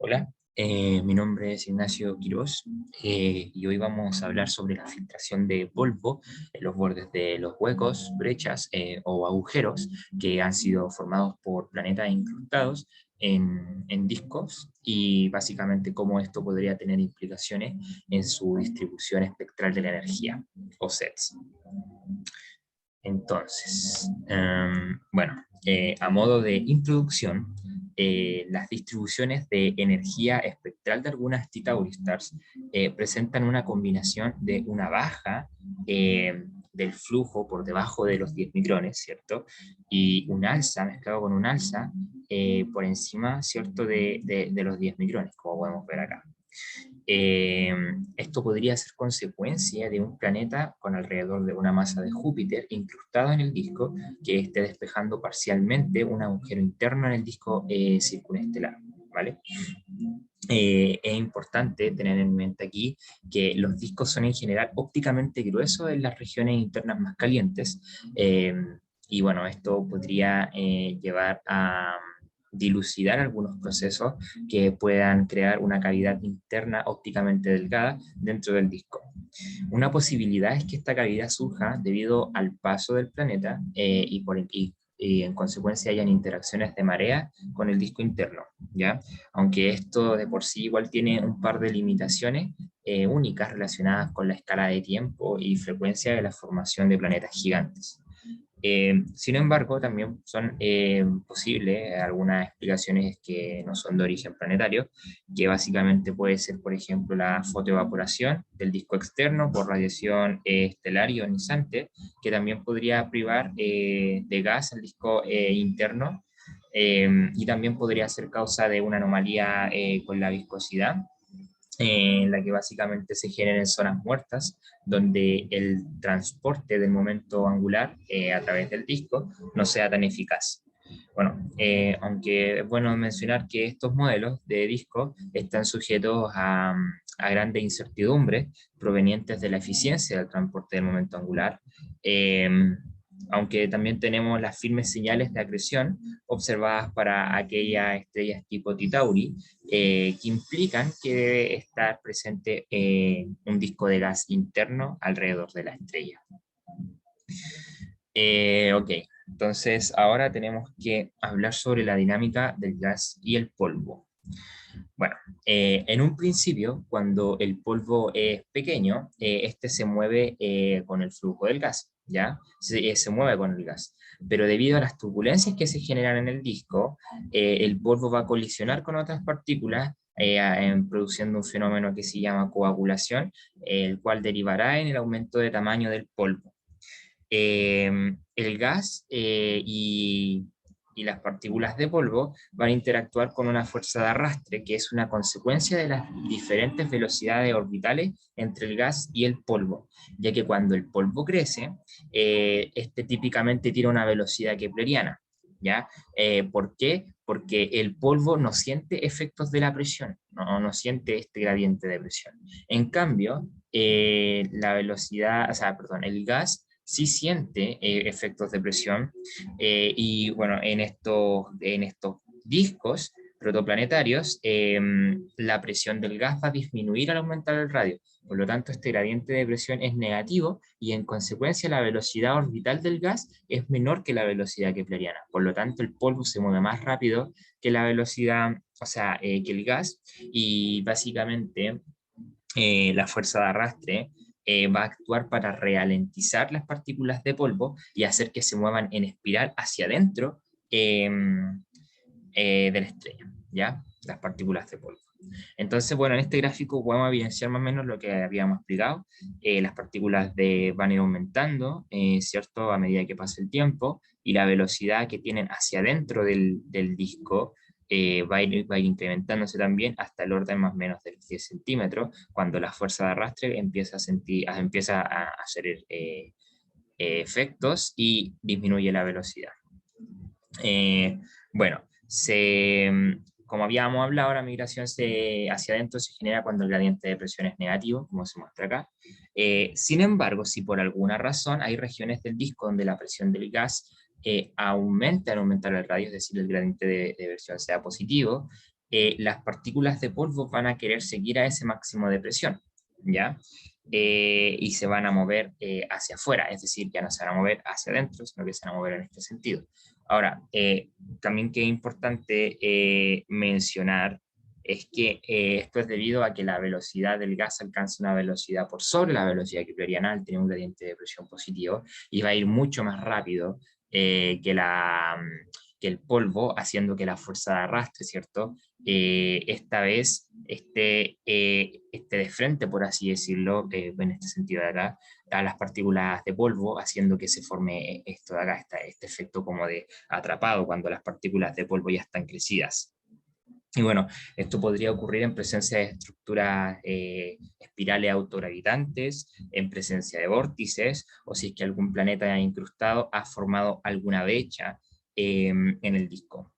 Hola, mi nombre es Ignacio Quirós y hoy vamos a hablar sobre la filtración de polvo en los bordes de los huecos, brechas o agujeros que han sido formados por planetas incrustados en discos y básicamente cómo esto podría tener implicaciones en su distribución espectral de la energía o sets. Entonces, a modo de introducción, las distribuciones de energía espectral de algunas T-Tauri stars presentan una combinación de una baja del flujo por debajo de los 10 micrones, ¿cierto? Y un alza mezclado con un alza por encima, ¿cierto? De los 10 micrones, como podemos ver acá. Eh, Esto podría ser consecuencia de un planeta con alrededor de una masa de Júpiter incrustado en el disco que esté despejando parcialmente un agujero interno en el disco circunestelar, ¿vale? Es importante tener en mente aquí que los discos son en general ópticamente gruesos en las regiones internas más calientes, y bueno, esto podría llevar a dilucidar algunos procesos que puedan crear una cavidad interna ópticamente delgada dentro del disco. Una posibilidad es que esta cavidad surja debido al paso del planeta y en consecuencia hayan interacciones de marea con el disco interno, ¿ya? Aunque esto de por sí igual tiene un par de limitaciones únicas relacionadas con la escala de tiempo y frecuencia de la formación de planetas gigantes. Sin embargo, también son posibles algunas explicaciones que no son de origen planetario, que básicamente puede ser, por ejemplo, la fotoevaporación del disco externo por radiación estelar ionizante, que también podría privar de gas el disco interno, y también podría ser causa de una anomalía con la viscosidad, en la que básicamente se generen zonas muertas, donde el transporte del momento angular a través del disco no sea tan eficaz. Bueno, aunque es bueno mencionar que estos modelos de disco están sujetos a grandes incertidumbres provenientes de la eficiencia del transporte del momento angular, eh, aunque también tenemos las firmes señales de acreción observadas para aquellas estrellas tipo Titauri, que implican que debe estar presente un disco de gas interno alrededor de la estrella. Ok, entonces ahora tenemos que hablar sobre la dinámica del gas y el polvo. Bueno, en un principio, cuando el polvo es pequeño, este se mueve con el flujo del gas, ¿ya? Se mueve con el gas. Pero debido a las turbulencias que se generan en el disco, el polvo va a colisionar con otras partículas, produciendo un fenómeno que se llama coagulación, el cual derivará en el aumento de tamaño del polvo. El gas y las partículas de polvo van a interactuar con una fuerza de arrastre, que es una consecuencia de las diferentes velocidades orbitales entre el gas y el polvo, ya que cuando el polvo crece, este típicamente tiene una velocidad kepleriana, ¿ya? ¿Por qué? Porque el polvo no siente efectos de la presión, no siente este gradiente de presión. En cambio, la velocidad, o sea, perdón, el gas sí siente efectos de presión, y bueno, en estos discos protoplanetarios, la presión del gas va a disminuir al aumentar el radio. Por lo tanto, este gradiente de presión es negativo y en consecuencia la velocidad orbital del gas es menor que la velocidad kepleriana. Por lo tanto, el polvo se mueve más rápido que la velocidad, o sea, que el gas, y básicamente la fuerza de arrastre va a actuar para ralentizar las partículas de polvo y hacer que se muevan en espiral hacia adentro de la estrella, ¿ya? Las partículas de polvo. Entonces, bueno, en este gráfico podemos evidenciar más o menos lo que habíamos explicado. Las partículas van a ir aumentando, ¿cierto? A medida que pasa el tiempo, y la velocidad que tienen hacia adentro del disco va a ir incrementándose también hasta el orden más o menos de 10 centímetros, cuando la fuerza de arrastre empieza a hacer efectos y disminuye la velocidad. Bueno, como habíamos hablado, la migración hacia adentro se genera cuando el gradiente de presión es negativo, como se muestra acá. Sin embargo, si por alguna razón hay regiones del disco donde la presión del gas aumenta al aumentar el radio, es decir, el gradiente de presión sea positivo, las partículas de polvo van a querer seguir a ese máximo de presión, ¿ya? Y se van a mover hacia afuera, es decir, ya no se van a mover hacia adentro, sino que se van a mover en este sentido. Ahora, también que es importante mencionar es que esto es debido a que la velocidad del gas alcanza una velocidad por sobre la velocidad kepleriana, tiene un gradiente de presión positivo, y va a ir mucho más rápido que el polvo, haciendo que la fuerza de arrastre, ¿cierto? Esta vez esté de frente, por así decirlo, en este sentido de acá, a las partículas de polvo, haciendo que se forme esto de acá, este efecto como de atrapado cuando las partículas de polvo ya están crecidas. Y bueno, esto podría ocurrir en presencia de estructuras espirales autogravitantes, en presencia de vórtices, o si es que algún planeta incrustado ha formado alguna brecha en el disco.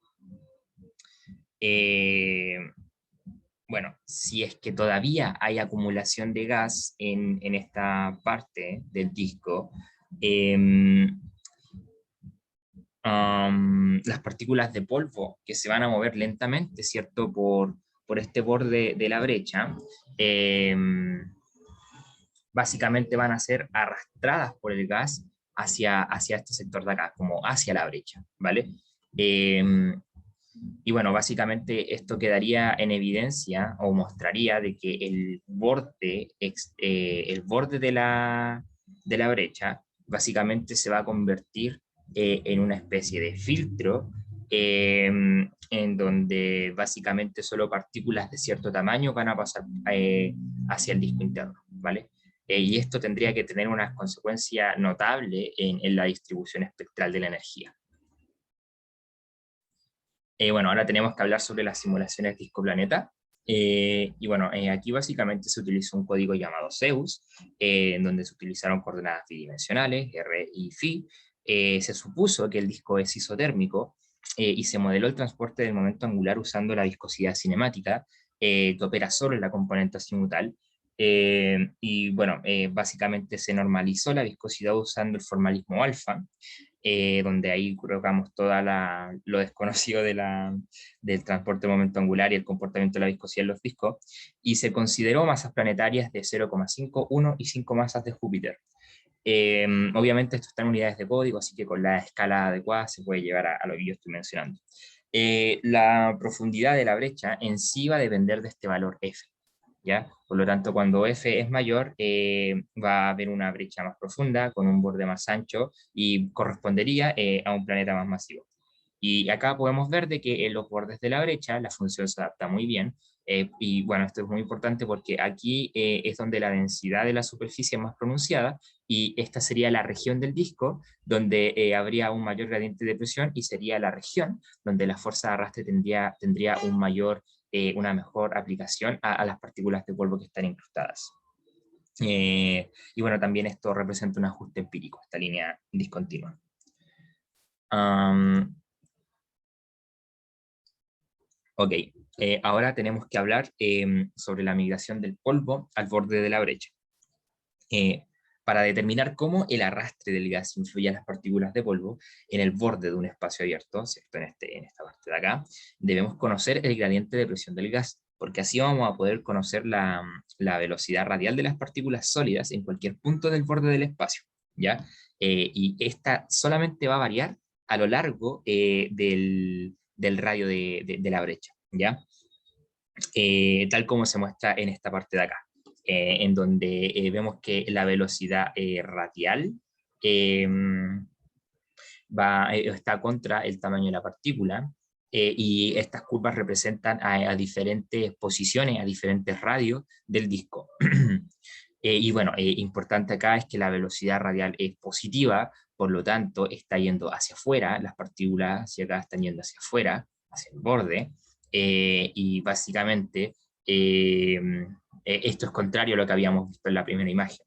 Bueno, si es que todavía hay acumulación de gas en esta parte del disco, las partículas de polvo que se van a mover lentamente, ¿cierto? Por este borde de la brecha, básicamente van a ser arrastradas por el gas hacia este sector de acá, como hacia la brecha, ¿vale? Y bueno, básicamente esto quedaría en evidencia o mostraría de que el borde de la brecha básicamente se va a convertir en una especie de filtro en donde básicamente solo partículas de cierto tamaño van a pasar hacia el disco interno, ¿vale? Y esto tendría que tener una consecuencia notable en la distribución espectral de la energía. Bueno, ahora tenemos que hablar sobre las simulaciones disco-planeta. Y bueno, aquí básicamente se utilizó un código llamado Zeus, en donde se utilizaron coordenadas bidimensionales, R y Φ. Se supuso que el disco es isotérmico y se modeló el transporte del momento angular usando la viscosidad cinemática, que opera solo en la componente azimutal. Y bueno, básicamente se normalizó la viscosidad usando el formalismo alfa, donde ahí colocamos lo desconocido del transporte de momento angular y el comportamiento de la viscosidad en los discos, y se consideró masas planetarias de 0,5, 1 y 5 masas de Júpiter. Obviamente esto está en unidades de código, así que con la escala adecuada se puede llevar a lo que yo estoy mencionando. La profundidad de la brecha en sí va a depender de este valor F, ¿ya? Por lo tanto, cuando F es mayor, va a haber una brecha más profunda, con un borde más ancho, y correspondería a un planeta más masivo. Y acá podemos ver de que en los bordes de la brecha la función se adapta muy bien, y bueno, esto es muy importante porque aquí es donde la densidad de la superficie es más pronunciada, y esta sería la región del disco donde habría un mayor gradiente de presión, y sería la región donde la fuerza de arrastre tendría una mejor aplicación a las partículas de polvo que están incrustadas. Y bueno, también esto representa un ajuste empírico, esta línea discontinua. Ok, ahora tenemos que hablar sobre la migración del polvo al borde de la brecha. Para determinar cómo el arrastre del gas influye a las partículas de polvo en el borde de un espacio abierto, ¿cierto? En esta parte de acá, debemos conocer el gradiente de presión del gas, porque así vamos a poder conocer la velocidad radial de las partículas sólidas en cualquier punto del borde del espacio, ¿ya? Y esta solamente va a variar a lo largo del radio de la brecha, ¿ya? Tal como se muestra en esta parte de acá, en donde vemos que la velocidad radial eh, está contra el tamaño de la partícula, y estas curvas representan a diferentes posiciones, a diferentes radios del disco. Y bueno, importante acá es que la velocidad radial es positiva, por lo tanto está yendo hacia afuera, las partículas hacia acá están yendo hacia afuera, hacia el borde, y básicamente esto es contrario a lo que habíamos visto en la primera imagen,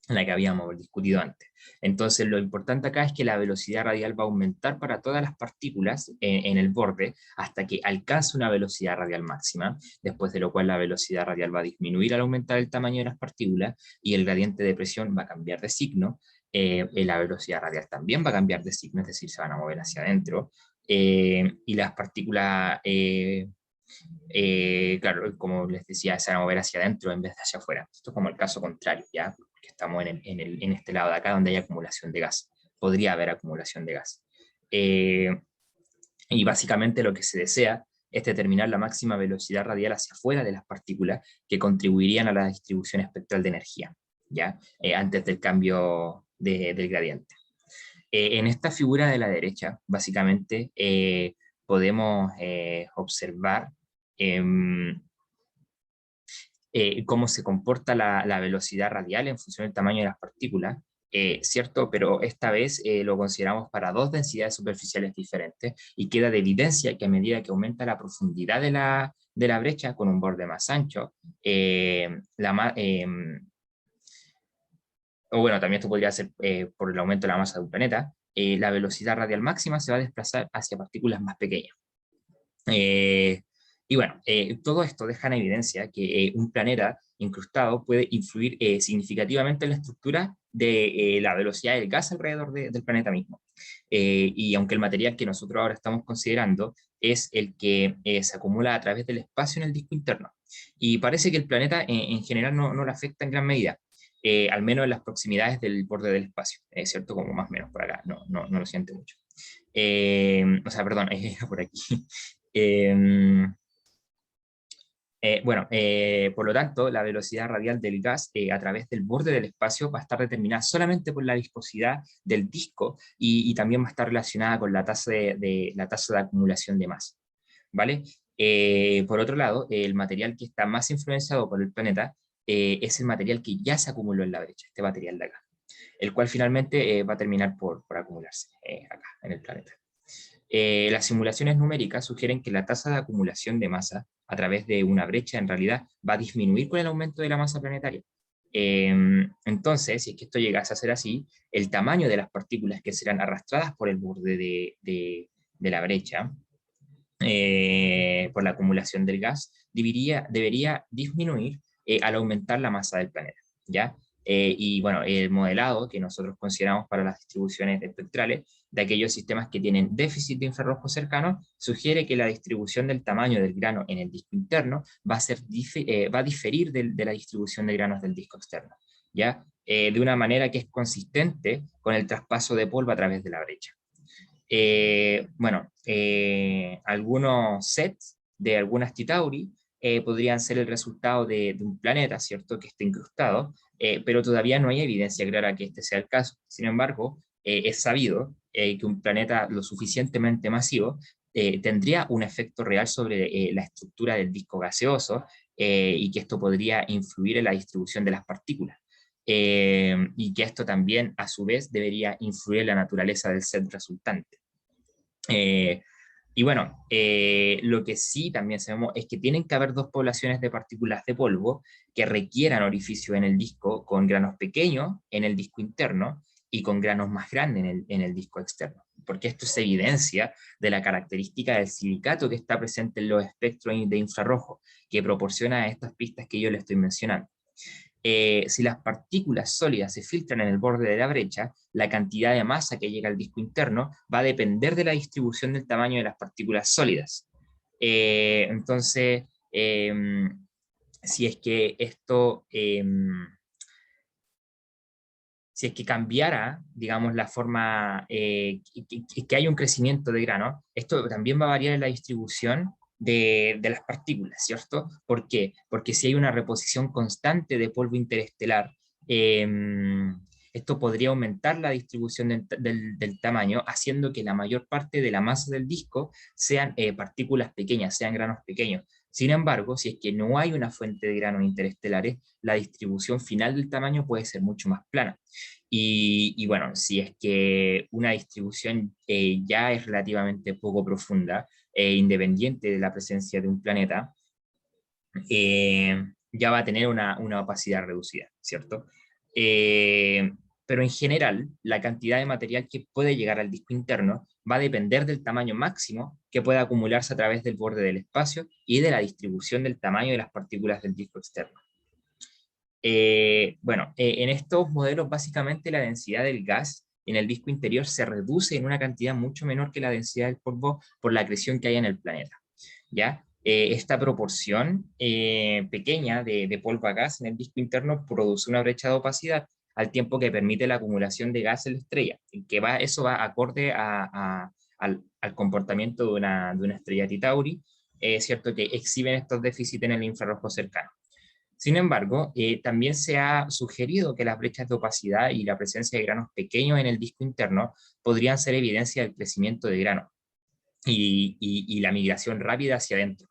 en la que habíamos discutido antes. Entonces lo importante acá es que la velocidad radial va a aumentar para todas las partículas en el borde hasta que alcance una velocidad radial máxima, después de lo cual la velocidad radial va a disminuir al aumentar el tamaño de las partículas, y el gradiente de presión va a cambiar de signo, la velocidad radial también va a cambiar de signo, es decir, se van a mover hacia adentro, y las partículas Claro, como les decía, se van a mover hacia adentro en vez de hacia afuera. Esto es como el caso contrario, ¿ya? Porque estamos en este lado de acá donde hay acumulación de gas. Podría haber acumulación de gas. Eh, y básicamente lo que se desea es determinar la máxima velocidad radial hacia afuera de las partículas que contribuirían a la distribución espectral de energía, ¿ya? Antes del cambio del gradiente. En esta figura de la derecha, básicamente, podemos observar em, cómo se comporta la velocidad radial en función del tamaño de las partículas, ¿cierto? Pero esta vez lo consideramos para dos densidades superficiales diferentes y queda de evidencia que a medida que aumenta la profundidad de la brecha con un borde más ancho, o bueno, también esto podría ser por el aumento de la masa de un planeta, la velocidad radial máxima se va a desplazar hacia partículas más pequeñas. Eh, y bueno, todo esto deja en evidencia que un planeta incrustado puede influir significativamente en la estructura de la velocidad del gas alrededor del planeta mismo. Y aunque el material que nosotros ahora estamos considerando es el que se acumula a través del espacio en el disco interno. Y parece que el planeta en general no le afecta en gran medida. Al menos en las proximidades del borde del espacio, ¿cierto? Como más o menos por acá, no lo siente mucho. O sea, perdón, por aquí. Eh, bueno, por lo tanto, la velocidad radial del gas a través del borde del espacio va a estar determinada solamente por la viscosidad del disco y también va a estar relacionada con la tasa la tasa de acumulación de masa, ¿vale? Por otro lado, el material que está más influenciado por el planeta es el material que ya se acumuló en la brecha, este material de acá, el cual finalmente va a terminar por acumularse acá en el planeta. Las simulaciones numéricas sugieren que la tasa de acumulación de masa a través de una brecha en realidad va a disminuir con el aumento de la masa planetaria. Entonces, si es que esto llegase a ser así, el tamaño de las partículas que serán arrastradas por el borde de la brecha, por la acumulación del gas, debería disminuir al aumentar la masa del planeta, ¿ya? Y bueno, el modelado que nosotros consideramos para las distribuciones espectrales de aquellos sistemas que tienen déficit de infrarrojo cercano, sugiere que la distribución del tamaño del grano en el disco interno va a diferir de la distribución de granos del disco externo, ¿ya? De una manera que es consistente con el traspaso de polvo a través de la brecha. Bueno, algunos sets de algunas Titauri podrían ser el resultado de un planeta, ¿cierto?, que esté incrustado, pero todavía no hay evidencia clara que este sea el caso. Sin embargo, es sabido que un planeta lo suficientemente masivo tendría un efecto real sobre la estructura del disco gaseoso y que esto podría influir en la distribución de las partículas. Y que esto también, a su vez, debería influir en la naturaleza del set resultante. Y bueno, lo que sí también sabemos es que tienen que haber dos poblaciones de partículas de polvo que requieran orificio en el disco con granos pequeños en el disco interno y con granos más grandes en el disco externo, porque esto es evidencia de la característica del silicato que está presente en los espectros de infrarrojo, que proporciona estas pistas que yo le estoy mencionando. Si las partículas sólidas se filtran en el borde de la brecha, la cantidad de masa que llega al disco interno va a depender de la distribución del tamaño de las partículas sólidas. Entonces, si es que esto, si es que cambiara, digamos, la forma, que hay un crecimiento de grano, esto también va a variar en la distribución de las partículas, ¿cierto? ¿Por qué? Porque si hay una reposición constante de polvo interestelar, eh, esto podría aumentar la distribución del tamaño, haciendo que la mayor parte de la masa del disco sean partículas pequeñas, sean granos pequeños. Sin embargo, si es que no hay una fuente de granos interestelares, la distribución final del tamaño puede ser mucho más plana. Y bueno, si es que una distribución ya es relativamente poco profunda, independiente de la presencia de un planeta, ya va a tener una opacidad reducida, ¿cierto? Pero en general, la cantidad de material que puede llegar al disco interno va a depender del tamaño máximo que pueda acumularse a través del borde del espacio y de la distribución del tamaño de las partículas del disco externo. Bueno, en estos modelos básicamente la densidad del gas en el disco interior se reduce en una cantidad mucho menor que la densidad del polvo por la acreción que hay en el planeta, ¿ya? esta proporción pequeña de polvo a gas en el disco interno produce una brecha de opacidad al tiempo que permite la acumulación de gas en la estrella, eso va acorde al comportamiento de una estrella T-Tauri, es cierto que exhiben estos déficits en el infrarrojo cercano. Sin embargo, también se ha sugerido que las brechas de opacidad y la presencia de granos pequeños en el disco interno podrían ser evidencia del crecimiento de grano y la migración rápida hacia adentro,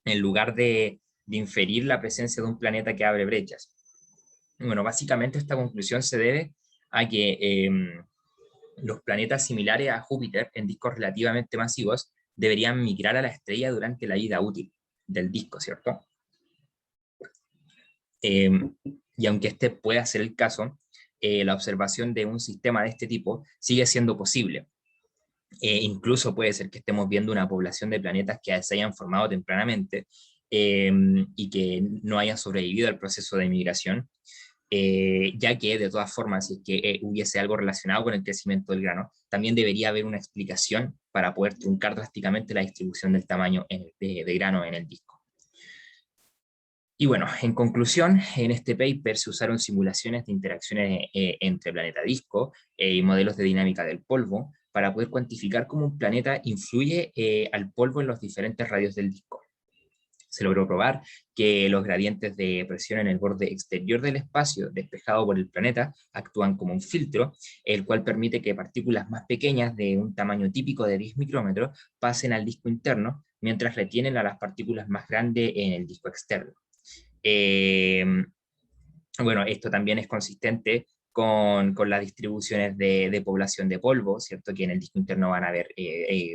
en lugar de inferir la presencia de un planeta que abre brechas. Bueno, básicamente esta conclusión se debe a que los planetas similares a Júpiter en discos relativamente masivos deberían migrar a la estrella durante la vida útil del disco, ¿cierto? Y aunque este pueda ser el caso, la observación de un sistema de este tipo sigue siendo posible. Incluso puede ser que estemos viendo una población de planetas que se hayan formado tempranamente y que no hayan sobrevivido al proceso de migración, ya que de todas formas, si es que hubiese algo relacionado con el crecimiento del grano, también debería haber una explicación para poder truncar drásticamente la distribución del tamaño de grano en el disco. Y bueno, en conclusión, en este paper se usaron simulaciones de interacciones entre planeta disco y modelos de dinámica del polvo para poder cuantificar cómo un planeta influye al polvo en los diferentes radios del disco. Se logró probar que los gradientes de presión en el borde exterior del espacio despejado por el planeta actúan como un filtro, el cual permite que partículas más pequeñas de un tamaño típico de 10 micrómetros pasen al disco interno, mientras retienen a las partículas más grandes en el disco externo. Bueno, esto también es consistente con las distribuciones de población de polvo, ¿cierto? Que en el disco interno van a haber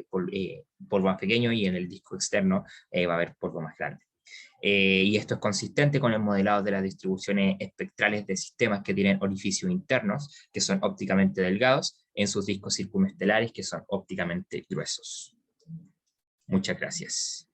polvo más pequeño y en el disco externo va a haber polvo más grande. Y esto es consistente con el modelado de las distribuciones espectrales de sistemas que tienen orificios internos, que son ópticamente delgados, en sus discos circunestelares, que son ópticamente gruesos. Muchas gracias.